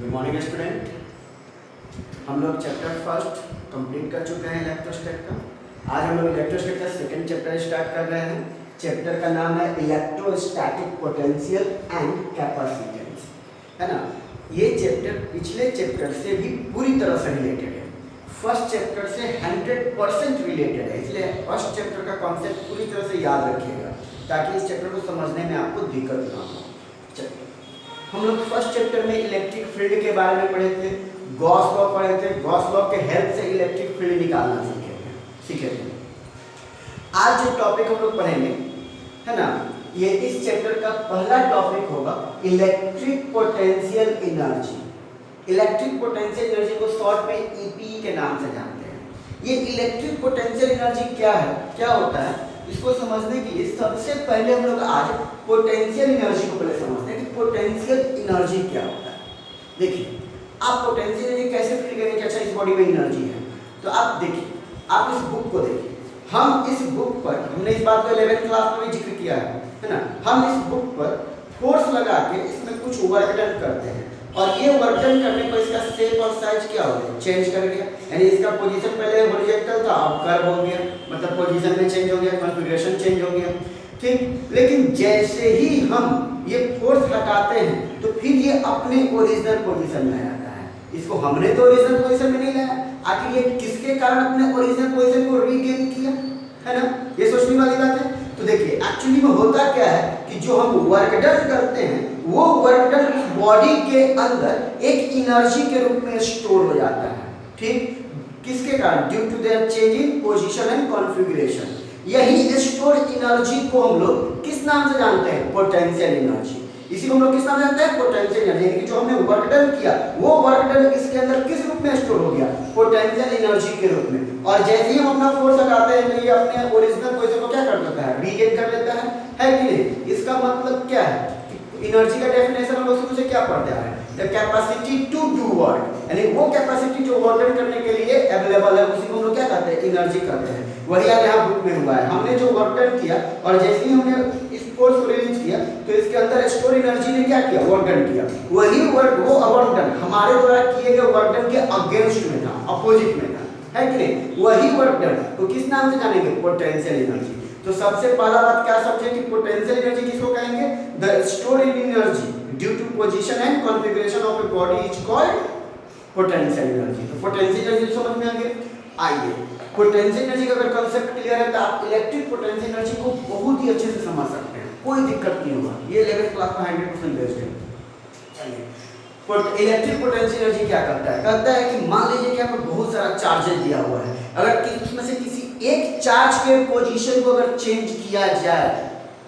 Good morning student. हम लोग chapter first complete कर चुके हैं इलेक्ट्रोस्टैट का। आज हम लोग इलेक्ट्रोस्टैट का सेकंड चैप्टर स्टार्ट कर रहे हैं। चैप्टर का नाम है इलेक्ट्रोस्टैटिक पोटेंशियल एंड कैपेसिटेंस, है ना। ये चैप्टर पिछले चैप्टर से भी पूरी तरह से रिलेटेड है। फर्स्ट चैप्टर से 100% रिलेटेड है, इसलिए फर्स्ट चैप्टर का कॉन्सेप्ट पूरी तरह से याद रखिएगा ताकि इस चैप्टर को समझने में आपको दिक्कत ना हो। चलिए, हम लोग फर्स्ट चैप्टर में इलेक्ट्रिक फील्ड के बारे में पढ़े थे, गॉस लॉ पढ़े थे। गॉस लॉ के हेल्प से इलेक्ट्रिक फील्ड निकालना सीखे थे। आज जो टॉपिक हम लोग पढ़ेंगे, है ना, ये इस चैप्टर का पहला टॉपिक होगा electric potential energy. Electric potential energy को शॉर्ट में ईपी के नाम से जानते हैं। ये इलेक्ट्रिक पोटेंशियल एनर्जी क्या है, क्या होता है, इसको समझने के लिए सबसे पहले हम लोग आज पोटेंशियल एनर्जी को पहले समझते हैं कि पोटेंशियल एनर्जी क्या होता है। देखिए, आप पोटेंशियल एनर्जी कैसे फील करेंगे कि अच्छा इस बॉडी में एनर्जी है। तो आप देखिए, आप इस बुक को देखिए। हम इस बुक पर, हमने इस बात को 11th क्लास में भी जिक्र किया है ना। हम इस बुक पर फोर्स लगा के इसमें कुछ वर्क डन करते हैं और ये वर्क डन करने पर इसका शेप और साइज क्या हो गया, चेंज कर गया। यानी इसका पोजीशन पहले हॉरिजॉन्टल था, अब कर्व हो गया, मतलब पोजीशन में चेंज हो गया, कॉन्फ़िगरेशन चेंज हो गया, ठीक। लेकिन जैसे ही हम ये फोर्स हटाते हैं तो फिर ये अपने ओरिजिनल पोजीशन में आता है। इसको हमने तो ओरिजिनल पोजीशन में नहीं लाया, आखिर ये किसके कारण अपने ओरिजिनल पोजीशन को रीगेन किया, है ना। ये सोचने वाली बात है। तो देखिए, एक्चुअली में होता क्या है कि जो हम वर्क डन करते हैं वो वर्क डन बॉडी के अंदर एक एनर्जी के रूप में स्टोर हो जाता है, ठीक। किसके कारण? Due to their change in position and configuration. यही स्टोर एनर्जी को हम लोग किस नाम से जानते हैं? Potential energy. इसी को हम लोग किस नाम से जानते हैं? Potential energy. यानी कि जो हमने वर्क डन किया वो वर्क डन इसके अंदर किस रूप में स्टोर हो गया? पोटेंशियल एनर्जी के रूप में। और जैसे ही हम अपना फोर्स लगाते हैं तो ये अपने ओरिजिनल पोजीशन को क्या कर देता है? रीगेन कर लेता है कि नहीं। इसका मतलब क्या है? एनर्जी का डेफिनेशन हम लोग शुरू से क्या पढ़ते हैं? The capacity to do work, यानी वो कैपेसिटी जो वर्क करने के लिए अवेलेबल है उसी को हम लोग क्या कहते हैं? एनर्जी कहते हैं। वही आज यहाँ बुक में हुआ है। हमने जो वर्क डन किया और जैसे ही हमने इस फोर्स को रिलीज किया तो इसके अंदर स्टोर एनर्जी ने क्या किया? वर्क डन किया। वही वर्क, वो वर्क डन हमारे द्वारा किए गए वर्क डन के अगेंस्ट में था, अपोजिट में था, है कि नहीं। वही वर्क डन को किस नाम से जानेंगे? Potential energy. तो सबसे पहला बात क्या समझे कि पोटेंशियल एनर्जी किसको कहेंगे? The stored energy due to position and configuration of a body is called potential energy. तो पोटेंशियल एनर्जी समझ में आ गया। आइए, पोटेंशियल एनर्जी का अगर कांसेप्ट क्लियर है तो आप इलेक्ट्रिक पोटेंशियल एनर्जी को बहुत ही अच्छे से समझ सकते हैं, कोई दिक्कत नहीं होगा। ये 11th क्लास में 100% बेस्ड है। चलिए, इलेक्ट्रिक पोटेंशियल एनर्जी क्या करता है? कहता है कि मान लीजिए कि आपको बहुत सारा चार्जेस दिया हुआ है, अगर उसमें से किसी एक चार्ज के पोजीशन को अगर चेंज किया जाए,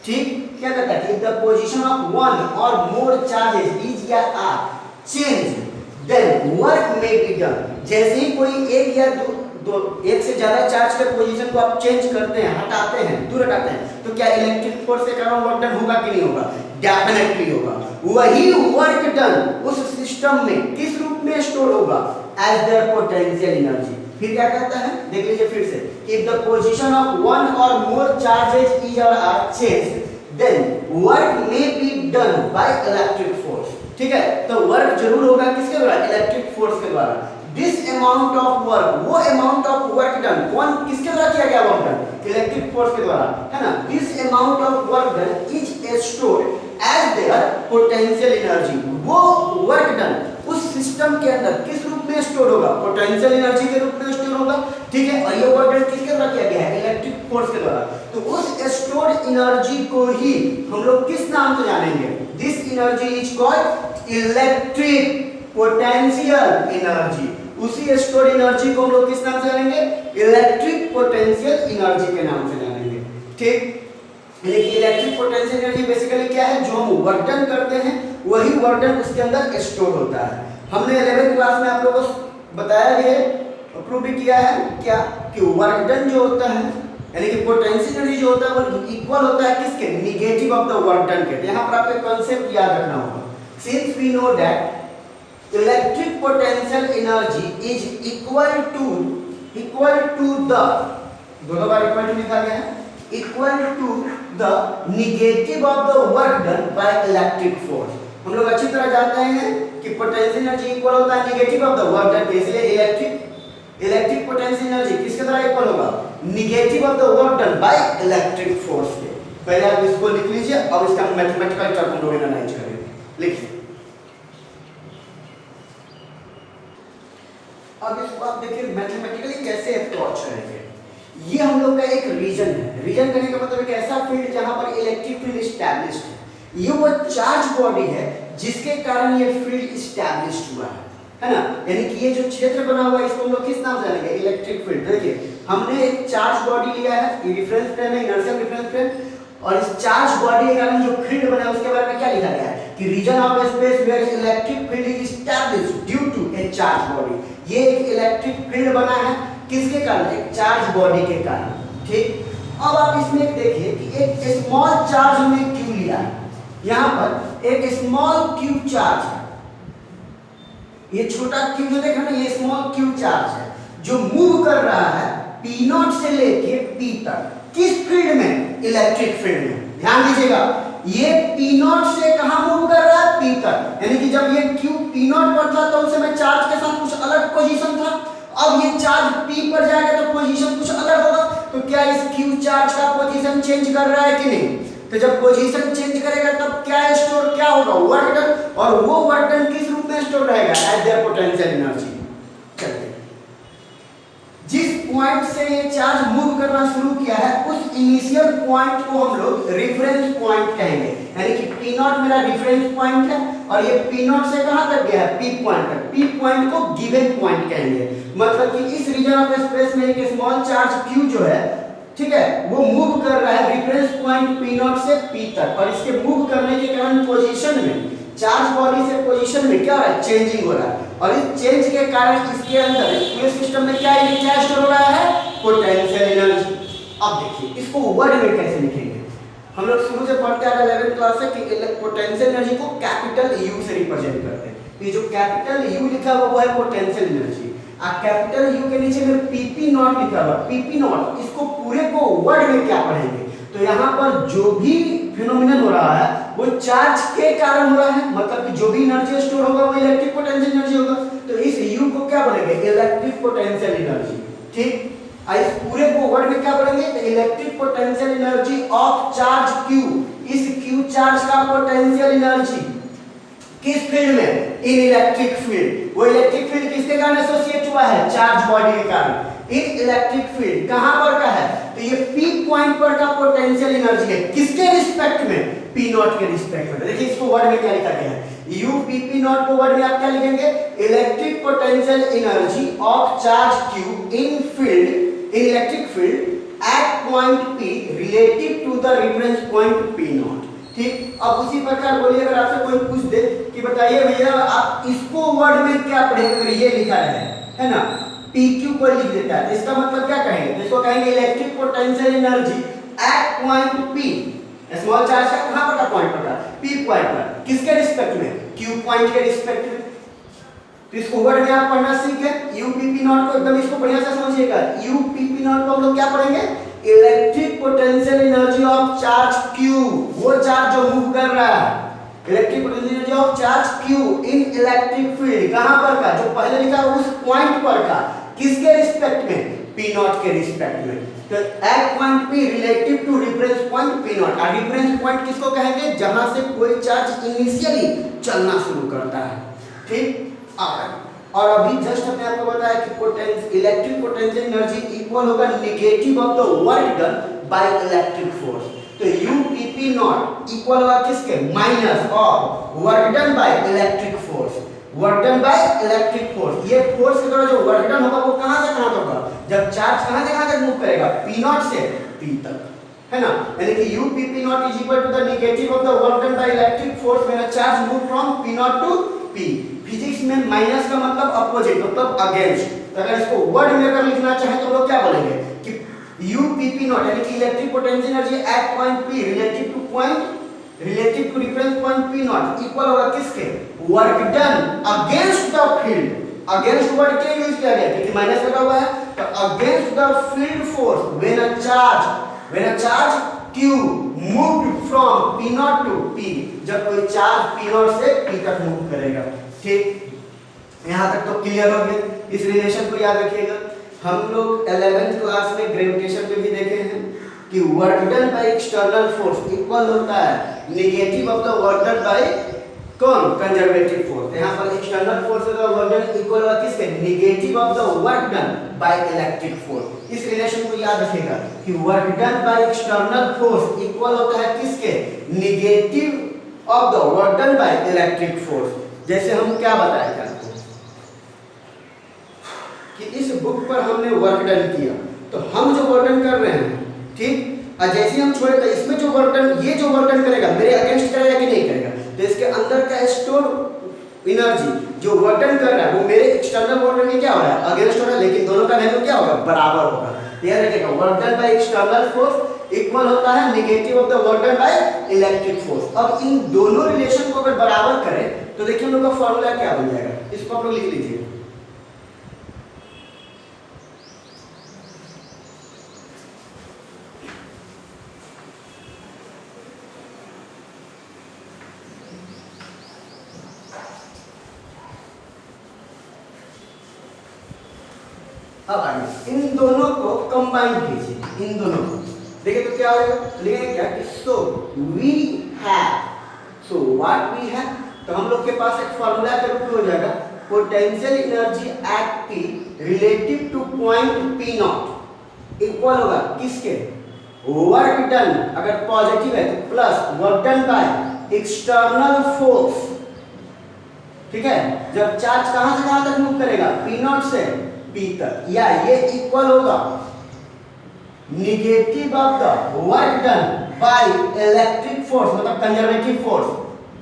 ठीक, क्या कहता है कि the position of one or more charges is या are change then work may be done. जैसे ही कोई एक या एक से ज्यादा चार्ज के पोजीशन को आप चेंज करते हैं, हटाते हैं, दूर हटाते हैं, तो क्या इलेक्ट्रिक फोर्स के कारण वर्क डन होगा कि नहीं होगा? डेफिनेटली होगा। वही वर्क डन उस सिस्टम में किस रूप में स्टोर होगा? As their potential energy. फिर क्या कहता है? देख लीजिए फिर से, if the position of one or more charges is or are change then work may be done by electric force. ठीक है, तो वर्क जरूर होगा किसके द्वारा? इलेक्ट्रिक फोर्स के द्वारा। दिस अमाउंट ऑफ वर्क, वो अमाउंट ऑफ वर्क डन कौन किसके द्वारा किया गया? वर्क डन इलेक्ट्रिक फोर्स के द्वारा, है ना। This amount of work done is stored as their potential energy. वो वर्क डन उस सिस्टम के अंदर किस रूप में स्टोर होगा? पोटेंशियल एनर्जी के रूप में स्टोर होगा, ठीक है। और ये वर्क डन किसके द्वारा किया गया है? इलेक्ट्रिक फोर्स के द्वारा। तो उस स्टोर्ड एनर्जी को ही हम लोग किस नाम से जानेंगे? This energy is called electric potential energy. उसी स्टोर्ड एनर्जी को हम लोग किस नाम से जानेंगे? इलेक्ट्रिक पोटेंशियल एनर्जी के नाम से जानेंगे, ठीक। लेकिन इलेक्ट्रिक पोटेंशियल एनर्जी बेसिकली क्या है? जो हम वर्क डन करते हैं वही वर्क डन उसके अंदर स्टोर होता है। हमने 11th क्लास में आप लोगों को बताया भी है, प्रूव भी किया है क्या कि वर्क डन जो होता है, यानी कि पोटेंशियल एनर्जी जो होता है वो इक्वल होता है किसके? Negative of the work done के। यहाँ पर आपको कॉन्सेप्ट याद रखना होगा। Since we know that electric potential energy is equal to the, दोनों बार इक्वल टू लिखा गया है, equal to the negative of the work done by electric force. हम लोग अच्छी तरह जानते हैं कि पोटेंशियल एनर्जी इक्वल होता है negative of the work done, इसलिए इलेक्ट्रिक पोटेंशियल एनर्जी किसके द्वारा इक्वल होगा, negative of the work done by electric force के। पहले आप इसको लिख लीजिए, अब इसका मैथमेटिकल टर्म हम लोग एनालाइज करेंगे। लिखिए, अब इसको आप देखिए मैथमेटिकली कैसे अप्रोच करेंगे। ये हम लोग का एक रीजन है, रीजन कहने का मतलब एक ऐसा फील्ड जहां पर इलेक्ट्रिक फील्ड एस्टैब्लिश्ड है। ये वो चार्ज बॉडी है जिसके कारण ये फील्ड एस्टैब्लिश्ड हुआ है ना। यानी कि ये जो क्षेत्र बना हुआ है इसको हम लोग किस नाम से जानेंगे, इलेक्ट्रिक फील्ड। देखिए हमने एक चार्ज बॉडी लिया है, ये रेफरेंस फ्रेम है, इनर्शियल रेफरेंस फ्रेम, और इस चार्ज बॉडी के कारण जो फील्ड बना है उसके बारे में क्या लिखा गया है कि region of space where electric field is established due to a charge body. ये एक इलेक्ट्रिक फील्ड बना है किसके कारण, एक चार्ज बॉडी के कारण। ठीक, अब आप इसमें देखिए कि एक स्मॉल चार्ज हमने क्यू लिया है, यहां पर एक स्मॉल क्यू चार्ज है, ये छोटा क्यू जो देखा ना, ये स्मॉल क्यू चार्ज है जो मूव कर रहा है पी नॉट से लेके पी तक। किस फील्ड में, इलेक्ट्रिक फील्ड में। ध्यान दीजिएगा, ये पी नॉट से कहां मूव कर रहा है, पी तक। यानी कि जब ये क्यू पी नॉट पर था तो उस समय चार्ज के साथ कुछ अलग पोजीशन था, अब ये चार्ज P पर जाएगा तो पोजीशन कुछ अलग होगा। तो क्या इस Q चार्ज का पोजीशन चेंज कर रहा है कि नहीं, तो जब पोजीशन चेंज करेगा तब क्या स्टोर क्या होगा, वर्क डन, और वो वर्क डन किस रूप में स्टोर रहेगा, एज देयर पोटेंशियल एनर्जी। चलिए, जिस पॉइंट से ये चार्ज मूव करना शुरू किया है उस इनिशियल पॉइंट को हम लोग रेफरेंस पॉइंट कहेंगे। यानी कि P नॉट मेरा रेफरेंस पॉइंट है और ये P नॉट से कहां तक गया है, P पॉइंट तक। P पॉइंट को गिवन पॉइंट कहेंगे। मतलब कि इस रीजन ऑफ स्पेस में एक स्मॉल चार्ज Q जो है, ठीक है, वो मूव कर रहा है रेफरेंस पॉइंट P नॉट से P तक, और इसके मूव करने के कारण पोजीशन में, चार्ज बॉडी से पोजीशन में क्या हो रहा है, चेंजिंग हो रहा है। और इस चेंज के कारण इसके अंदर पूरे सिस्टम में क्या स्टोर हो रहा है, पोटेंशियल एनर्जी। अब देखिए इसको वर्ड में कैसे लिखेंगे। हम लोग शुरू से पढ़ते आ रहे 11th क्लास से कि पोटेंशियल एनर्जी को कैपिटल U से रिप्रेजेंट करते हैं। ये जो कैपिटल U लिखा हुआ वो है पोटेंशियल एनर्जी, और कैपिटल U के नीचे में PP नॉट लिखा हुआ, PP नॉट, इसको पूरे को वर्ड में क्या पढ़ेंगे, तो यहाँ पर जो भी फिनोमिनन हो रहा है वो चार्ज के कारण हो रहा है। मतलब कि जो भी एनर्जी स्टोर होगा वो इलेक्ट्रिक पोटेंशियल एनर्जी होगा। तो इस U को क्या बोलेंगे, इलेक्ट्रिक पोटेंशियल एनर्जी। ठीक, इस पूरे को वर्ड में क्या बोलेंगे, तो electric potential energy of charge Q। इस Q चार्ज का पोटेंशियल एनर्जी किस फील्ड में, इन इलेक्ट्रिक फील्ड। वो इलेक्ट्रिक फील्ड किसके कारण एसोसिएट हुआ है, चार्ज बॉडी के कारण। इन इलेक्ट्रिक फील्ड कहां पर का है, तो ये P पॉइंट पर का पोटेंशियल एनर्जी है, किसके रिस्पेक्ट में, P नॉट के रिस्पेक्ट में। देखिए इसको वर्ड में क्या लिखा गया है, U PP नॉट को वर्ड में आप क्या लिखेंगे, electric potential energy of charge Q in field, in electric field at point P relative to the reference point P nought. ठीक, अब उसी प्रकार बोलिए अगर आपसे कोई पूछ दे कि बताइए भैया आप इसको वर्ड में क्या पढ़ेंगे, अगर ये लिखा है ना, PQ को लिख देता है, इसका मतलब क्या कहेंगे, तो इसको कहेंगे electric potential energy at point P। Small charge का कहां पर का पॉइंट पर का, P पॉइंट पर, किसके रिस्पेक्ट में, Q पॉइंट के रिस्पेक्ट में। तो इसको वर्ड में आप पढ़ना सीख गए। UPP नॉट को एकदम इसको बढ़िया से समझिएगा। UPP नॉट को हम लोग क्या पढ़ेंगे, electric potential energy of charge Q, वो चार्ज जो मूव कर रहा है, electric potential energy of charge Q in electric field, कहां पर का, जो पहले लिखा है उस पॉइंट पर का, किसके रिस्पेक्ट में, P नॉट के रिस्पेक्ट में। तो at point P relative to reference point P nought. और रेफरेंस पॉइंट किसको कहेंगे, जहां से कोई चार्ज इनिशियली चलना शुरू करता है। ठीक, और अभी जस्ट हमने आपको बताया कि इलेक्ट्रिक पोटेंशियल एनर्जी इक्वल होगा negative of the work done by electric force. तो UPP नॉट इक्वल होगा किसके, minus of work done by electric force, work done by electric force. ये फोर्स के द्वारा जो वर्क डन होगा वो कहां से कहां तक होगा, जब चार्ज कहां से कहां तक मूव करेगा, P नॉट से P तक, है ना। यानी कि UPP nought is equal to the negative of the work done by electric force when a charge move from P nought to P। Physics में माइनस का मतलब अपोजिट, मतलब अगेंस्ट। तो अगर इसको वर्ड में अगर लिखना चाहे तो लोग क्या बोलेंगे कि UPP नॉट यानी कि electric potential energy at point P relative to reference point P nought equal होगा किसके, work done against the field. Against word के यूज किया गया क्योंकि माइनस लगा हुआ है, तो against the field force when a charge Q moved from P nought to P, जब कोई चार्ज P नॉट से P तक मूव करेगा। ठीक, यहाँ तक तो क्लियर हो गया। इस रिलेशन को याद रखिएगा। हम लोग 11th क्लास में ग्रेविटेशन में भी देखे हैं कि work done by external force equal होता है negative of the work done bye कौन, कंजर्वेटिव फोर्स। यहाँ पर एक्सटर्नल फोर्स का वर्क डन इक्वल होगा किसके, negative of the work done by electric force. इस रिलेशन को याद रखिएगा कि work done by external force equal होता है किसके, negative of the work done by electric force. जैसे हम क्या बताए थे आपको कि इस बुक पर हमने वर्क डन किया, तो हम जो वर्क डन कर रहे हैं, ठीक, और जैसे हम छोड़े तो इसमें जो वर्क डन, ये जो वर्क डन करेगा मेरे अगेंस्ट करेगा कि नहीं करेगा, तो इसके अंदर का स्टोर एनर्जी जो वर्क डन कर रहा है वो मेरे एक्सटर्नल वर्क डन में क्या हो रहा है, अगेंस्ट हो रहा है, लेकिन दोनों का वैल्यू क्या होगा, बराबर होगा। याद रखिएगा work done by external force equal होता है negative of the work done by electric force. अब इन दोनों रिलेशन को अगर बराबर करें तो देखिए हम लोग का फॉर्मूला क्या बन जाएगा, इसको आप लोग लिख लीजिए। अब आइए इन दोनों को कंबाइन कीजिए, इन दोनों को देखिए तो क्या होगा, लिखेंगे क्या कि so we have, so what we have, तो हम लोग के पास एक फार्मूला के रूप में हो जाएगा potential energy at P relative to point P not equal होगा किसके, वर्क डन अगर पॉजिटिव है तो plus work done by external force. ठीक है, जब चार्ज कहां से कहां तक मूव करेगा, पी नॉट से P तक, या ये इक्वल होगा negative of the work done by electric force, मतलब कंजर्वेटिव फोर्स।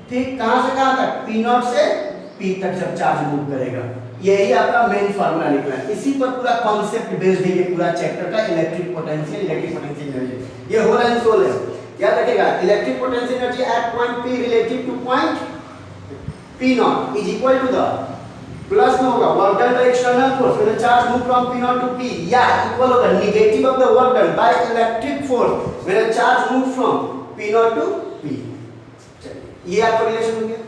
ठीक, कहां से कहां तक, P नॉट से P तक जब चार्ज मूव करेगा। यही आपका मेन फार्मूला निकला है। इसी पर पूरा कॉन्सेप्ट बेस्ड है ये पूरा चैप्टर का, इलेक्ट्रिक पोटेंशियल एनर्जी। ये हो रहा है सोल है, याद रखिएगा electric potential energy at point P relative to point P nought is equal to the plus में होगा work done by external force when charge move from P nought to P, या इक्वल होगा negative of the work done by electric force when charge move from P nought to P। चलिए ये आपका relation हो गया।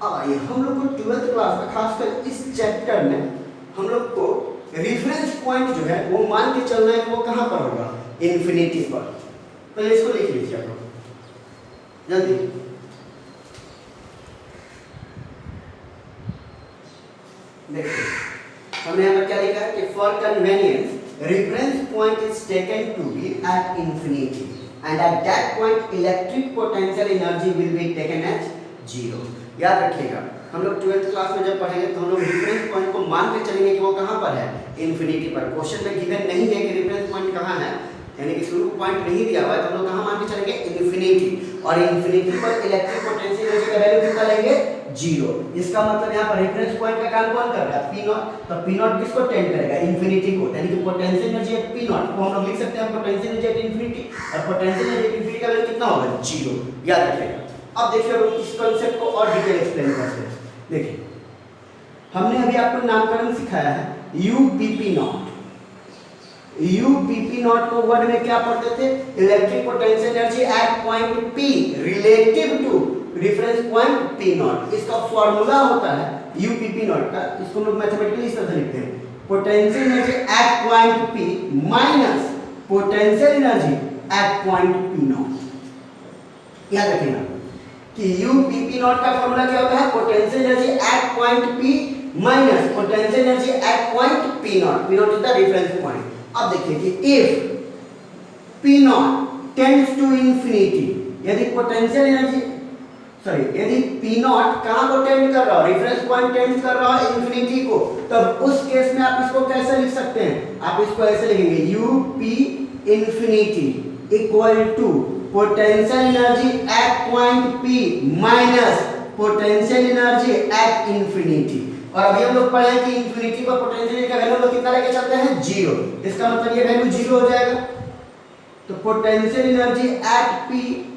अब आइए हम लोग को 12th क्लास में खासकर इस चैप्टर में हम लोग को रेफरेंस पॉइंट जो है वो मान के चलना है, वो कहां पर होगा, इंफिनिटी पर। पहले इसको लिख लीजिए आप लोग जल्दी। देखिए हमने यहाँ पर क्या लिखा है कि for convenience reference point is taken to be at infinity and at that point electric potential energy will be taken as zero. याद रखिएगा हम लोग 12th क्लास में जब पढ़ेंगे तो हम लोग रेफरेंस पॉइंट को मान के चलेंगे कि वो कहाँ पर है, इंफिनिटी पर। क्वेश्चन में गिवन नहीं है कि रेफरेंस पॉइंट कहाँ है, यानी कि शुरू पॉइंट नहीं दिया हुआ है, तो हम लोग कहाँ मान के चलेंगे, इंफिनिटी। और इंफिनिटी पर इलेक्ट्रिक पोटेंशियल एनर्जी का वैल्यू कितना लेंगे, जीरो। इसका मतलब यहाँ पर रेफरेंस पॉइंट का काम कौन कर रहा है, पी नॉट। तो पी नॉट किसको टेंड करेगा, इंफिनिटी को, यानी कि potential energy at P not को हम लोग लिख सकते हैं पोटेंशियल एनर्जी एट इंफिनिटी, और पोटेंशियल एनर्जी एट इंफिनिटी का वैल्यू कितना होगा, जीरो। याद रखिएगा। अब देखिए हम इस कांसेप्ट को और डिटेल एक्सप्लेन करते हैं। देखिए हमने अभी आपको नामकरण सिखाया है यूपीपी नॉट। यूपीपी नॉट को वर्ड में क्या पढ़ते थे, electric potential energy at point P relative to reference point P nought. इसका फॉर्मूला होता है यूपीपी नॉट का, इसको हम लोग मैथमेटिकली इस तरह से लिखते हैं potential energy at point P minus potential energy at point P not. याद रखिएगा कि यूपीपी नॉट का फॉर्मूला क्या होता है, potential energy at point P minus potential energy at point P nought. P nought is the reference point. अब देखिए कि if P nought tends to infinity, यदि पोटेंशियल एनर्जी यदि पी नॉट कहां को टेंड कर रहा हो, रेफरेंस पॉइंट टेंड कर रहा है इंफिनिटी को, तब उस केस में आप इसको कैसे लिख सकते हैं, आप इसको ऐसे लिखेंगे U P infinity equal to potential energy at point P minus potential energy at infinity. और अभी हम लोग पढ़े कि इंफिनिटी पर पोटेंशियल का वैल्यू लोग कितना लेके चलते हैं, जीरो। इसका मतलब ये वैल्यू जीरो हो जाएगा। तो potential energy at P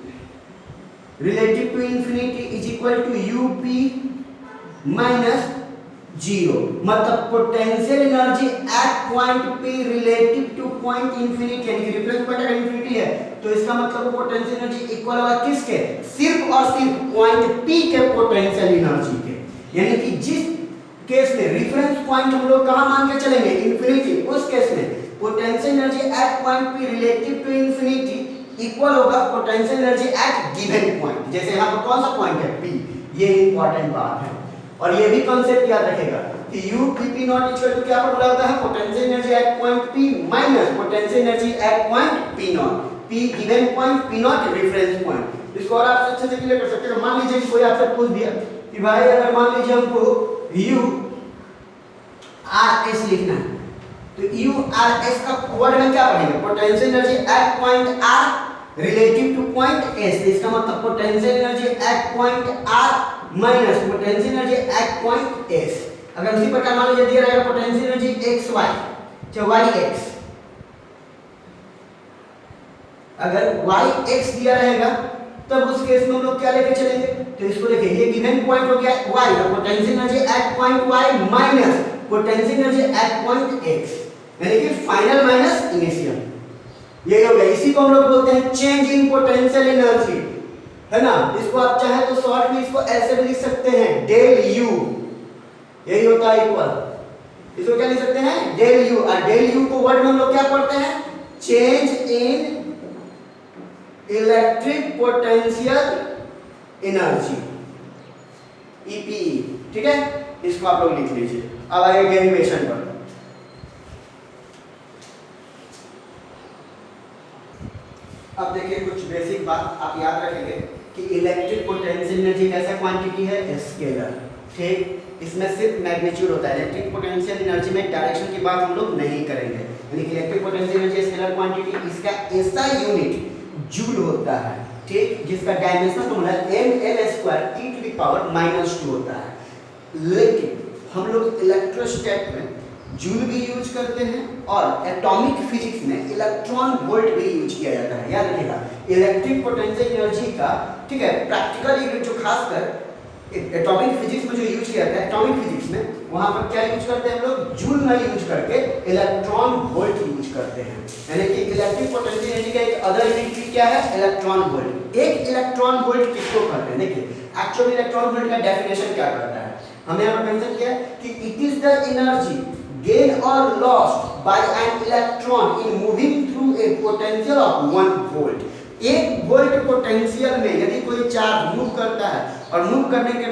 relative to infinity is equal to U P minus zero. मतलब potential energy at point P relative to point infinity, यानी कि रेफरेंस पॉइंट अगर इंफिनिटी है तो इसका मतलब पोटेंशियल एनर्जी इक्वल होगा किसके, सिर्फ और सिर्फ पॉइंट P के पोटेंशियल एनर्जी के। यानी कि जिस केस में रेफरेंस पॉइंट हम लोग कहां मान के चलेंगे, इंफिनिटी, उस केस में potential energy at point P relative to infinity equal होगा potential energy at given point. जैसे यहां पर कौन सा पॉइंट है, P। ये इंपॉर्टेंट बात है। और ये भी कांसेप्ट याद रखेगा कि U P nought equal to क्या फॉर्मूला होता है, potential energy at point P minus potential energy at point P nought. P given point, P nought reference point. इसको और आप अच्छे से क्लियर कर सकते हैं। मान लीजिए कि कोई आपसे पूछ दिया कि भाई अगर मान लीजिए हमको U R S लिखना है तो U R S का वर्ड में क्या पढ़ेंगे, potential energy at point R relative to point S। इसका मतलब potential energy at point R minus potential energy at point S। अगर उसी प्रकार मान लीजिए दिया रहेगा पोटेंशियल एनर्जी x y, चाहे y x, अगर y x दिया रहेगा तब उस केस में हम लोग क्या लेके चलेंगे, तो इसको देखिए ये गिवन पॉइंट हो गया y, तो potential energy at point y minus potential energy at point x, यानी कि फाइनल माइनस इनिशियल, ये हो गया। इसी को हम लोग बोलते हैं चेंज इन पोटेंशियल एनर्जी, है ना। इसको आप चाहे तो शॉर्ट में इसको ऐसे भी लिख सकते हैं, डेल यू, यही होता है इक्वल। इसको क्या लिख सकते हैं, डेल यू। और डेल यू को वर्ड में हम लोग क्या पढ़ते हैं, change in electric potential energy, EP. ठीक है, इसको आप लोग लिख लीजिए। अब आइए डेरिवेशन पर। अब देखिए कुछ बेसिक बात आप याद रखेंगे कि इलेक्ट्रिक पोटेंशियल एनर्जी कैसा क्वांटिटी है, स्केलर। ठीक, इसमें सिर्फ मैग्नीट्यूड होता है। इलेक्ट्रिक पोटेंशियल एनर्जी में डायरेक्शन की बात हम लोग नहीं करेंगे। यानी कि electric potential energy scalar quantity, इसका ऐसा यूनिट जूल होता है। ठीक, जिसका डायमेंशनल फॉर्मूला ml² e⁻² होता है। लेकिन हम लोग इलेक्ट्रोस्टैट में जूल भी यूज करते हैं और एटॉमिक फिजिक्स में इलेक्ट्रॉन वोल्ट भी यूज किया जाता है। याद रखिएगा, इलेक्ट्रिक पोटेंशियल एनर्जी का, ठीक है, प्रैक्टिकल यूनिट जो खासकर एटॉमिक फिजिक्स में जो यूज किया जाता है, एटॉमिक फिजिक्स में वहां पर क्या यूज करते हैं हम लोग, जूल ना यूज करके इलेक्ट्रॉन वोल्ट यूज करते हैं। यानी कि इलेक्ट्रिक पोटेंशियल एनर्जी का एक अदर यूनिट क्या है, इलेक्ट्रॉन वोल्ट। एक इलेक्ट्रॉन वोल्ट किसको कहते हैं, देखिए एक्चुअली इलेक्ट्रॉन वोल्ट का डेफिनेशन क्या करता है, हमने यहाँ पर मेंशन किया है कि it is the energy gained or lost by an electron in moving through a potential of 1 volt। 1 volt potential में यदि कोई चार्ज मूव करता है और मूव करने के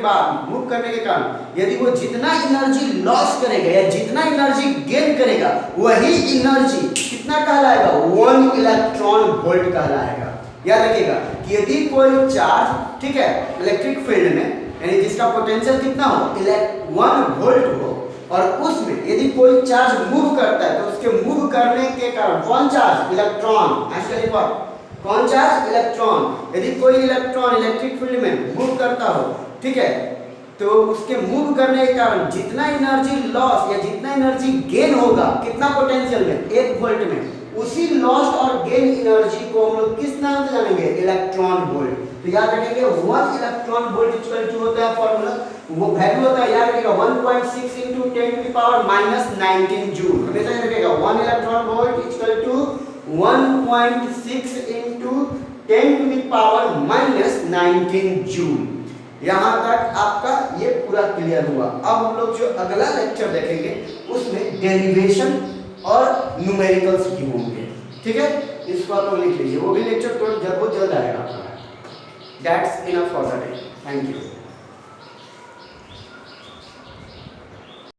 कारण यदि वो जितना एनर्जी लॉस करेगा या जितना एनर्जी गेन करेगा, वही एनर्जी कितना कहलाएगा, 1 इलेक्ट्रॉन वोल्ट कहलाएगा। याद रखिएगा कि यदि कोई चार्ज, ठीक है, इलेक्ट्रिक फील्ड में, यानी जिसका पोटेंशियल कितना हो, 1 वोल्ट हो, और उसमें यदि कोई चार्ज मूव करता है तो उसके मूव करने के कारण कौन चार्ज, इलेक्ट्रॉन, एक्चुअली कौन चार्ज, इलेक्ट्रॉन। यदि कोई इलेक्ट्रॉन इलेक्ट्रिक फील्ड में मूव करता हो, ठीक है, तो उसके मूव करने के कारण जितना एनर्जी लॉस या जितना एनर्जी गेन होगा, कितना पोटेंशियल में, 1 वोल्ट में, उसी लॉस्ट और गेन एनर्जी को हम लोग किस नाम से जानेंगे, इलेक्ट्रॉन वोल्ट। तो याद रखेंगे 1 इलेक्ट्रॉन वोल्ट इक्वल टू होता है फॉर्मूला, वो वैल्यू होता है, याद रखिएगा 1.6 × 10⁻⁻19 जूल। हमेशा याद रखिएगा 1 electron volt equal to 1.6 × 10⁻⁻19 joule. यहाँ तक आपका ये पूरा क्लियर हुआ। अब हम लोग जो अगला लेक्चर देखेंगे उसमें डेरिवेशन और न्यूमेरिकल्स भी होंगे। ठीक है, इसको आप लोग लिख लीजिए, वो भी लेक्चर बहुत जल्द आएगा आपका। That's enough for the day. Thank you.